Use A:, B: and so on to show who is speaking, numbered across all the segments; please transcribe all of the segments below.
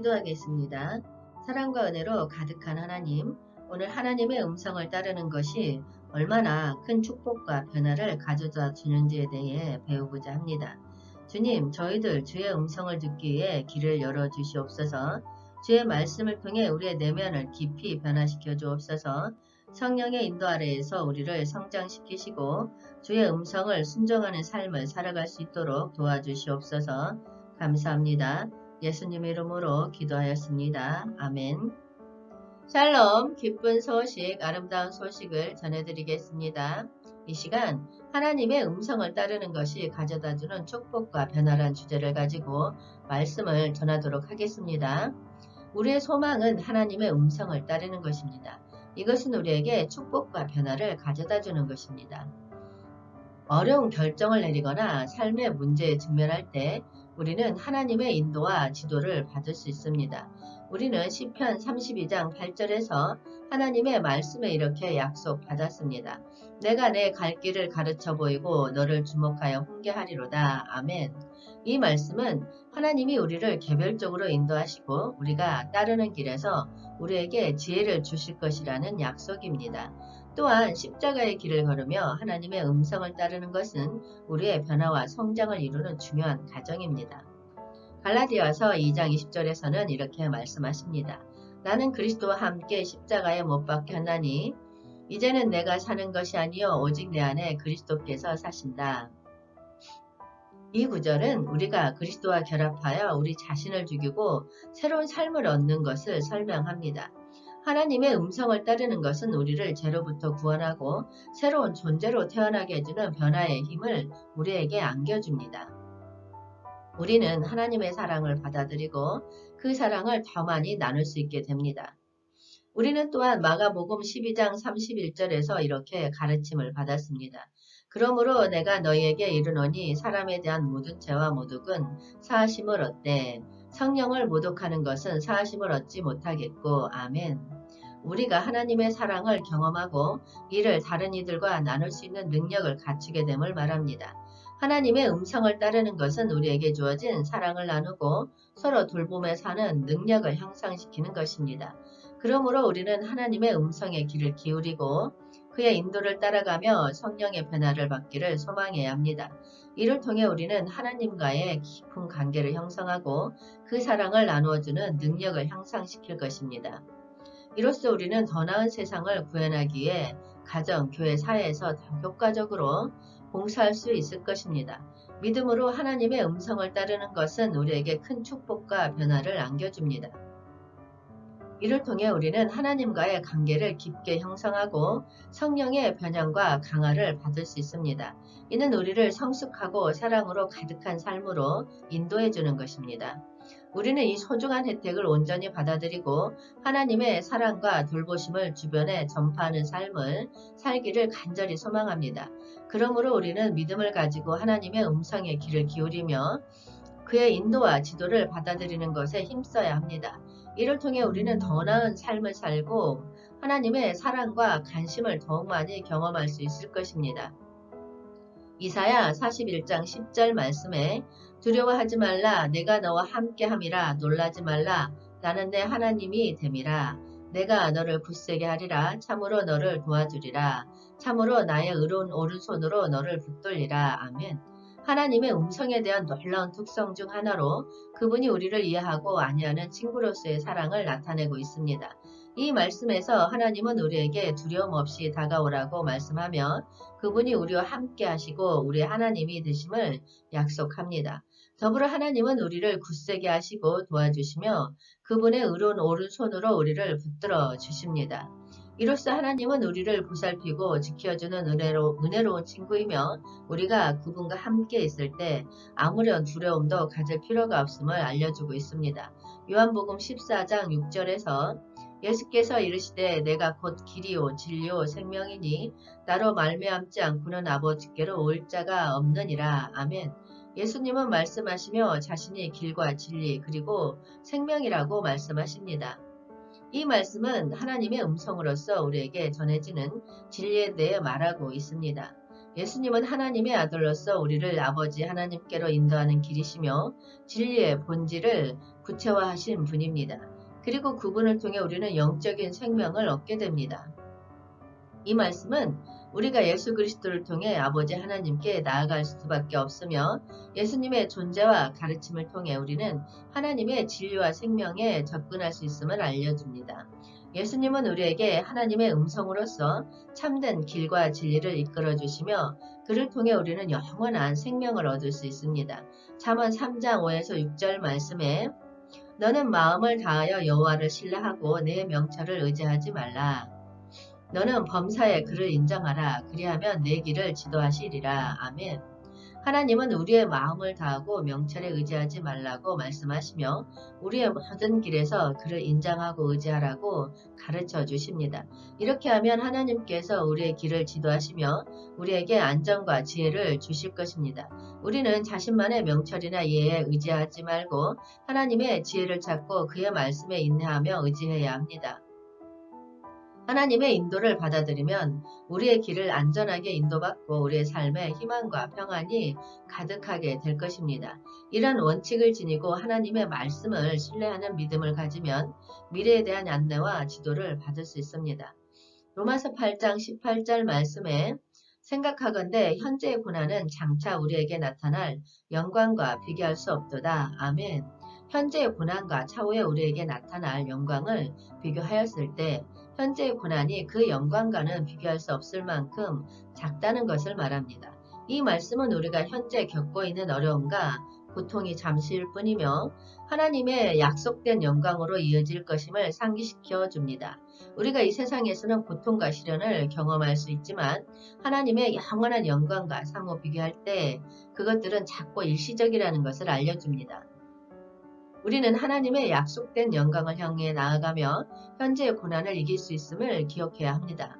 A: 기도하겠습니다. 사랑과 은혜로 가득한 하나님, 오늘 하나님의 음성을 따르는 것이 얼마나 큰 축복과 변화를 가져다 주는지에 대해 배우고자 합니다. 주님, 저희들 주의 음성을 듣기 위해 길을 열어 주시옵소서. 주의 말씀을 통해 우리의 내면을 깊이 변화시켜 주옵소서. 성령의 인도 아래에서 우리를 성장시키시고 주의 음성을 순종하는 삶을 살아갈 수 있도록 도와주시옵소서. 감사합니다. 예수님 이름으로 기도하였습니다. 아멘. 샬롬, 기쁜 소식, 아름다운 소식을 전해드리겠습니다. 이 시간 하나님의 음성을 따르는 것이 가져다주는 축복과 변화란 주제를 가지고 말씀을 전하도록 하겠습니다. 우리의 소망은 하나님의 음성을 따르는 것입니다. 이것은 우리에게 축복과 변화를 가져다주는 것입니다. 어려운 결정을 내리거나 삶의 문제에 직면할 때 우리는 하나님의 인도와 지도를 받을 수 있습니다. 우리는 시편 32장 8절에서 하나님의 말씀에 이렇게 약속받았습니다. 내가 내 갈 길을 가르쳐 보이고 너를 주목하여 훈계하리로다. 아멘. 이 말씀은 하나님이 우리를 개별적으로 인도하시고 우리가 따르는 길에서 우리에게 지혜를 주실 것이라는 약속입니다. 또한 십자가의 길을 걸으며 하나님의 음성을 따르는 것은 우리의 변화와 성장을 이루는 중요한 과정입니다. 갈라디아서 2장 20절에서는 이렇게 말씀하십니다. 나는 그리스도와 함께 십자가에 못 박혔나니 이제는 내가 사는 것이 아니요 오직 내 안에 그리스도께서 사신다. 이 구절은 우리가 그리스도와 결합하여 우리 자신을 죽이고 새로운 삶을 얻는 것을 설명합니다. 하나님의 음성을 따르는 것은 우리를 죄로부터 구원하고 새로운 존재로 태어나게 해주는 변화의 힘을 우리에게 안겨줍니다. 우리는 하나님의 사랑을 받아들이고 그 사랑을 더 많이 나눌 수 있게 됩니다. 우리는 또한 마가복음 12장 31절에서 이렇게 가르침을 받았습니다. 그러므로 내가 너희에게 이르노니 사람에 대한 모든 죄와 모독은 사하심을 얻되 성령을 모독하는 것은 사하심을 얻지 못하겠고 아멘. 우리가 하나님의 사랑을 경험하고 이를 다른 이들과 나눌 수 있는 능력을 갖추게 됨을 말합니다. 하나님의 음성을 따르는 것은 우리에게 주어진 사랑을 나누고 서로 돌봄에 사는 능력을 향상시키는 것입니다. 그러므로 우리는 하나님의 음성에 귀를 기울이고 그의 인도를 따라가며 성령의 변화를 받기를 소망해야 합니다. 이를 통해 우리는 하나님과의 깊은 관계를 형성하고 그 사랑을 나누어주는 능력을 향상시킬 것입니다. 이로써 우리는 더 나은 세상을 구현하기 위해 가정, 교회, 사회에서 더 효과적으로 봉사할 수 있을 것입니다. 믿음으로 하나님의 음성을 따르는 것은 우리에게 큰 축복과 변화를 안겨줍니다. 이를 통해 우리는 하나님과의 관계를 깊게 형성하고 성령의 변형과 강화를 받을 수 있습니다. 이는 우리를 성숙하고 사랑으로 가득한 삶으로 인도해 주는 것입니다. 우리는 이 소중한 혜택을 온전히 받아들이고 하나님의 사랑과 돌보심을 주변에 전파하는 삶을 살기를 간절히 소망합니다. 그러므로 우리는 믿음을 가지고 하나님의 음성에 귀를 기울이며 그의 인도와 지도를 받아들이는 것에 힘써야 합니다. 이를 통해 우리는 더 나은 삶을 살고 하나님의 사랑과 관심을 더욱 많이 경험할 수 있을 것입니다. 이사야 41장 10절 말씀에 두려워하지 말라 내가 너와 함께함이라 놀라지 말라 나는 내 하나님이 됨이라 내가 너를 굳세게 하리라 참으로 너를 도와주리라 참으로 나의 의로운 오른손으로 너를 붙들리라 아멘. 하나님의 음성에 대한 놀라운 특성 중 하나로 그분이 우리를 이해하고 아니하는 친구로서의 사랑을 나타내고 있습니다. 이 말씀에서 하나님은 우리에게 두려움 없이 다가오라고 말씀하며 그분이 우리와 함께 하시고 우리의 하나님이 되심을 약속합니다. 더불어 하나님은 우리를 굳세게 하시고 도와주시며 그분의 의로운 오른손으로 우리를 붙들어 주십니다. 이로써 하나님은 우리를 보살피고 지켜주는 은혜로운 친구이며 우리가 그분과 함께 있을 때 아무런 두려움도 가질 필요가 없음을 알려주고 있습니다. 요한복음 14장 6절에서 예수께서 이르시되 내가 곧 길이요 진리요 생명이니 나로 말미암지 않고는 아버지께로 올 자가 없느니라. 아멘. 예수님은 말씀하시며 자신이 길과 진리 그리고 생명이라고 말씀하십니다. 이 말씀은 하나님의 음성으로서 우리에게 전해지는 진리에 대해 말하고 있습니다. 예수님은 하나님의 아들로서 우리를 아버지 하나님께로 인도하는 길이시며 진리의 본질을 구체화하신 분입니다. 그리고 그분을 통해 우리는 영적인 생명을 얻게 됩니다. 이 말씀은 우리가 예수 그리스도를 통해 아버지 하나님께 나아갈 수밖에 없으며 예수님의 존재와 가르침을 통해 우리는 하나님의 진리와 생명에 접근할 수 있음을 알려줍니다. 예수님은 우리에게 하나님의 음성으로서 참된 길과 진리를 이끌어 주시며 그를 통해 우리는 영원한 생명을 얻을 수 있습니다. 잠언 3장 5에서 6절 말씀에 너는 마음을 다하여 여호와를 신뢰하고 내 명철을 의지하지 말라. 너는 범사에 그를 인정하라. 그리하면 내 길을 지도하시리라. 아멘. 하나님은 우리의 마음을 다하고 명철에 의지하지 말라고 말씀하시며 우리의 모든 길에서 그를 인정하고 의지하라고 가르쳐 주십니다. 이렇게 하면 하나님께서 우리의 길을 지도하시며 우리에게 안정과 지혜를 주실 것입니다. 우리는 자신만의 명철이나 이해에 의지하지 말고 하나님의 지혜를 찾고 그의 말씀에 인내하며 의지해야 합니다. 하나님의 인도를 받아들이면 우리의 길을 안전하게 인도받고 우리의 삶에 희망과 평안이 가득하게 될 것입니다. 이런 원칙을 지니고 하나님의 말씀을 신뢰하는 믿음을 가지면 미래에 대한 안내와 지도를 받을 수 있습니다. 로마서 8장 18절 말씀에 생각하건대 현재의 고난은 장차 우리에게 나타날 영광과 비교할 수 없도다. 아멘. 현재의 고난과 차후에 우리에게 나타날 영광을 비교하였을 때 현재의 고난이 그 영광과는 비교할 수 없을 만큼 작다는 것을 말합니다. 이 말씀은 우리가 현재 겪고 있는 어려움과 고통이 잠시일 뿐이며 하나님의 약속된 영광으로 이어질 것임을 상기시켜 줍니다. 우리가 이 세상에서는 고통과 시련을 경험할 수 있지만 하나님의 영원한 영광과 상호 비교할 때 그것들은 작고 일시적이라는 것을 알려줍니다. 우리는 하나님의 약속된 영광을 향해 나아가며 현재의 고난을 이길 수 있음을 기억해야 합니다.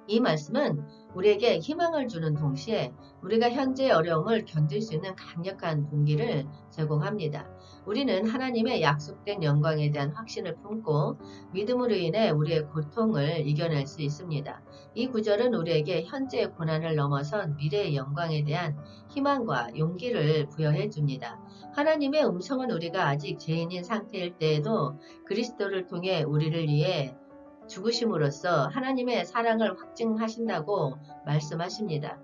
A: 이 말씀은 우리에게 희망을 주는 동시에 우리가 현재의 어려움을 견딜 수 있는 강력한 동기를 제공합니다. 우리는 하나님의 약속된 영광에 대한 확신을 품고 믿음으로 인해 우리의 고통을 이겨낼 수 있습니다. 이 구절은 우리에게 현재의 고난을 넘어선 미래의 영광에 대한 희망과 용기를 부여해 줍니다. 하나님의 음성은 우리가 아직 죄인인 상태일 때에도 그리스도를 통해 우리를 위해 죽으심으로써 하나님의 사랑을 확증하신다고 말씀하십니다.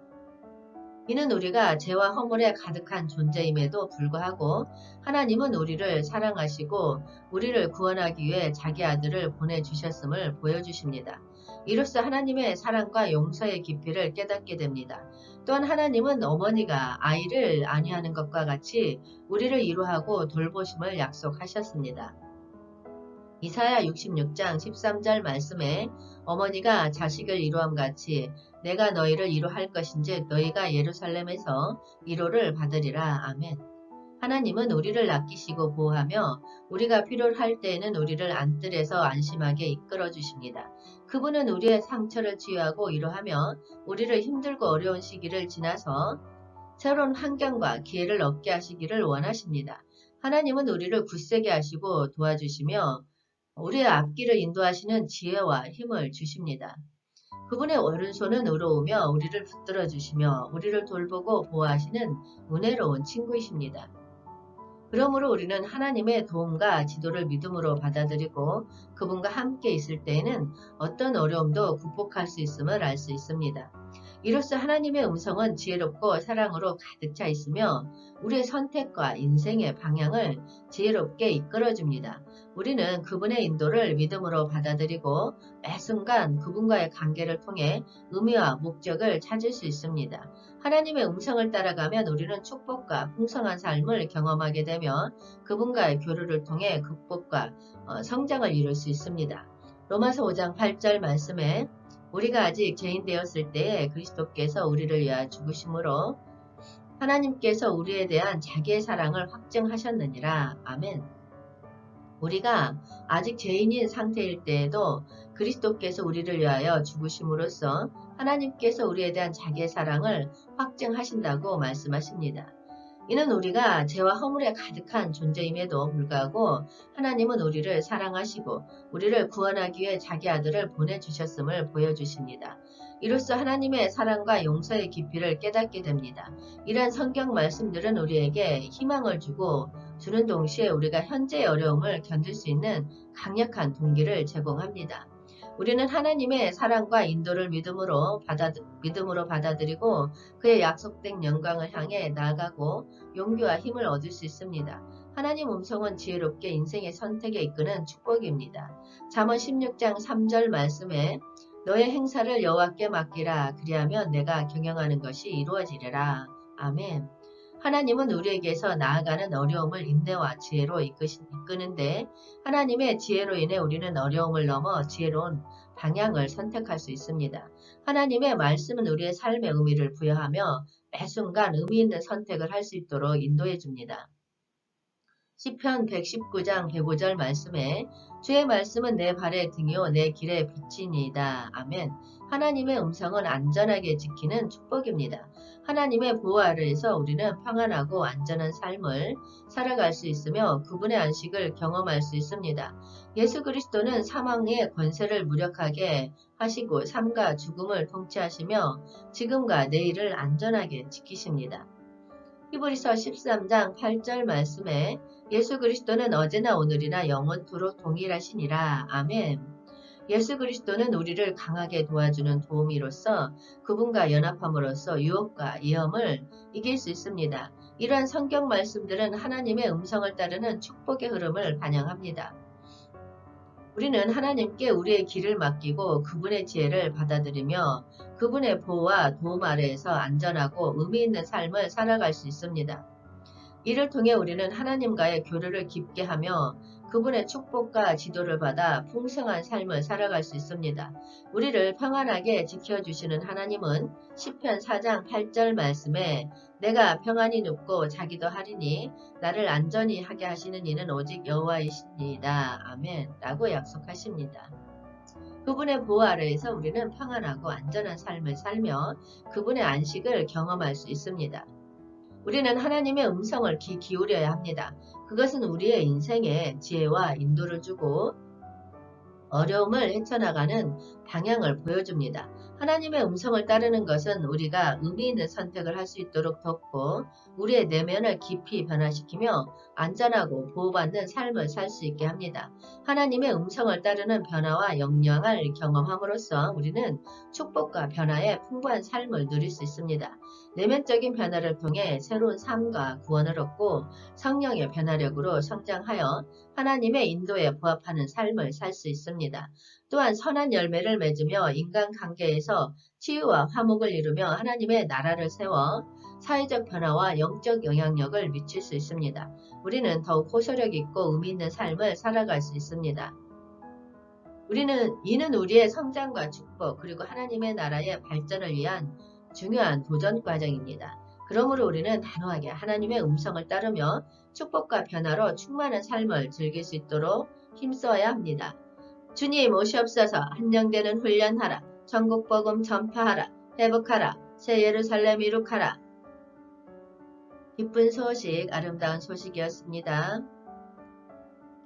A: 이는 우리가 죄와 허물에 가득한 존재임에도 불구하고 하나님은 우리를 사랑하시고 우리를 구원하기 위해 자기 아들을 보내주셨음을 보여주십니다. 이로써 하나님의 사랑과 용서의 깊이를 깨닫게 됩니다. 또한 하나님은 어머니가 아이를 안위하는 것과 같이 우리를 위로하고 돌보심을 약속하셨습니다. 이사야 66장 13절 말씀에 어머니가 자식을 위로함 같이 내가 너희를 위로할 것인즉 너희가 예루살렘에서 위로를 받으리라. 아멘. 하나님은 우리를 아끼시고 보호하며 우리가 필요할 때에는 우리를 안뜰에서 안심하게 이끌어 주십니다. 그분은 우리의 상처를 치유하고 위로하며 우리를 힘들고 어려운 시기를 지나서 새로운 환경과 기회를 얻게 하시기를 원하십니다. 하나님은 우리를 굳세게 하시고 도와주시며 우리의 앞길을 인도하시는 지혜와 힘을 주십니다. 그분의 오른손은 의로우며 우리를 붙들어 주시며 우리를 돌보고 보호하시는 은혜로운 친구이십니다. 그러므로 우리는 하나님의 도움과 지도를 믿음으로 받아들이고 그분과 함께 있을 때에는 어떤 어려움도 극복할 수 있음을 알 수 있습니다. 이로써 하나님의 음성은 지혜롭고 사랑으로 가득 차 있으며 우리의 선택과 인생의 방향을 지혜롭게 이끌어줍니다. 우리는 그분의 인도를 믿음으로 받아들이고 매 순간 그분과의 관계를 통해 의미와 목적을 찾을 수 있습니다. 하나님의 음성을 따라가면 우리는 축복과 풍성한 삶을 경험하게 되며 그분과의 교류를 통해 극복과 성장을 이룰 수 있습니다. 로마서 5장 8절 말씀에 우리가 아직 죄인 되었을 때에 그리스도께서 우리를 위하여 죽으심으로 하나님께서 우리에 대한 자기의 사랑을 확증하셨느니라. 아멘. 우리가 아직 죄인인 상태일 때에도 그리스도께서 우리를 위하여 죽으심으로써 하나님께서 우리에 대한 자기의 사랑을 확증하신다고 말씀하십니다. 이는 우리가 죄와 허물에 가득한 존재임에도 불구하고 하나님은 우리를 사랑하시고 우리를 구원하기 위해 자기 아들을 보내주셨음을 보여주십니다. 이로써 하나님의 사랑과 용서의 깊이를 깨닫게 됩니다. 이러한 성경 말씀들은 우리에게 희망을 주는 동시에 우리가 현재의 어려움을 견딜 수 있는 강력한 동기를 제공합니다. 우리는 하나님의 사랑과 인도를 믿음으로 받아들이고 그의 약속된 영광을 향해 나아가고 용기와 힘을 얻을 수 있습니다. 하나님 음성은 지혜롭게 인생의 선택에 이끄는 축복입니다. 잠언 16장 3절 말씀에 너의 행사를 여호와께 맡기라. 그리하면 내가 경영하는 것이 이루어지리라. 아멘. 하나님은 우리에게서 나아가는 어려움을 인내와 지혜로 이끄는데 하나님의 지혜로 인해 우리는 어려움을 넘어 지혜로운 방향을 선택할 수 있습니다. 하나님의 말씀은 우리의 삶에 의미를 부여하며 매 순간 의미 있는 선택을 할 수 있도록 인도해 줍니다. 시편 119장 105절 말씀에 주의 말씀은 내 발의 등이요 내 길의 빛이니이다. 아멘. 하나님의 음성은 안전하게 지키는 축복입니다. 하나님의 보호 아래에서 우리는 평안하고 안전한 삶을 살아갈 수 있으며 그분의 안식을 경험할 수 있습니다. 예수 그리스도는 사망의 권세를 무력하게 하시고 삶과 죽음을 통치하시며 지금과 내일을 안전하게 지키십니다. 히브리서 13장 8절 말씀에 예수 그리스도는 어제나 오늘이나 영원토록 동일하시니라. 아멘. 예수 그리스도는 우리를 강하게 도와주는 도우미로서 그분과 연합함으로써 유혹과 위험을 이길 수 있습니다. 이러한 성경 말씀들은 하나님의 음성을 따르는 축복의 흐름을 반영합니다. 우리는 하나님께 우리의 길을 맡기고 그분의 지혜를 받아들이며 그분의 보호와 도움 아래에서 안전하고 의미 있는 삶을 살아갈 수 있습니다. 이를 통해 우리는 하나님과의 교류를 깊게 하며 그분의 축복과 지도를 받아 풍성한 삶을 살아갈 수 있습니다. 우리를 평안하게 지켜주시는 하나님은 시편 4장 8절 말씀에 내가 평안히 눕고 자기도 하리니 나를 안전히 하게 하시는 이는 오직 여호와이시니이다. 아멘 라고 약속하십니다. 그분의 보호 아래에서 우리는 평안하고 안전한 삶을 살며 그분의 안식을 경험할 수 있습니다. 우리는 하나님의 음성을 귀 기울여야 합니다. 그것은 우리의 인생에 지혜와 인도를 주고 어려움을 헤쳐나가는 방향을 보여줍니다. 하나님의 음성을 따르는 것은 우리가 의미 있는 선택을 할 수 있도록 돕고 우리의 내면을 깊이 변화시키며 안전하고 보호받는 삶을 살 수 있게 합니다. 하나님의 음성을 따르는 변화와 영향을 경험함으로써 우리는 축복과 변화의 풍부한 삶을 누릴 수 있습니다. 내면적인 변화를 통해 새로운 삶과 구원을 얻고 성령의 변화력으로 성장하여 하나님의 인도에 부합하는 삶을 살 수 있습니다. 또한 선한 열매를 맺으며 인간관계에서 치유와 화목을 이루며 하나님의 나라를 세워 사회적 변화와 영적 영향력을 미칠 수 있습니다. 우리는 더욱 호소력 있고 의미 있는 삶을 살아갈 수 있습니다. 이는 우리의 성장과 축복 그리고 하나님의 나라의 발전을 위한 중요한 도전 과정입니다. 그러므로 우리는 단호하게 하나님의 음성을 따르며 축복과 변화로 충만한 삶을 즐길 수 있도록 힘써야 합니다. 주님 오시옵소서. 한영되는 훈련하라. 천국복음 전파하라. 회복하라. 새 예루살렘 이룩하라. 기쁜 소식, 아름다운 소식이었습니다.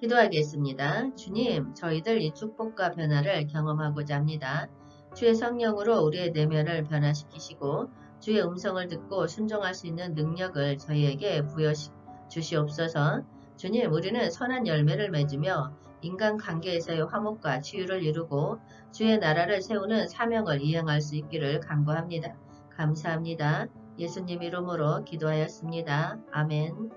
A: 기도하겠습니다. 주님, 저희들 이 축복과 변화를 경험하고자 합니다. 주의 성령으로 우리의 내면을 변화시키시고 주의 음성을 듣고 순종할 수 있는 능력을 저희에게 주시옵소서. 주님, 우리는 선한 열매를 맺으며 인간관계에서의 화목과 치유를 이루고 주의 나라를 세우는 사명을 이행할 수 있기를 간구합니다. 감사합니다. 예수님 이름으로 기도하였습니다. 아멘.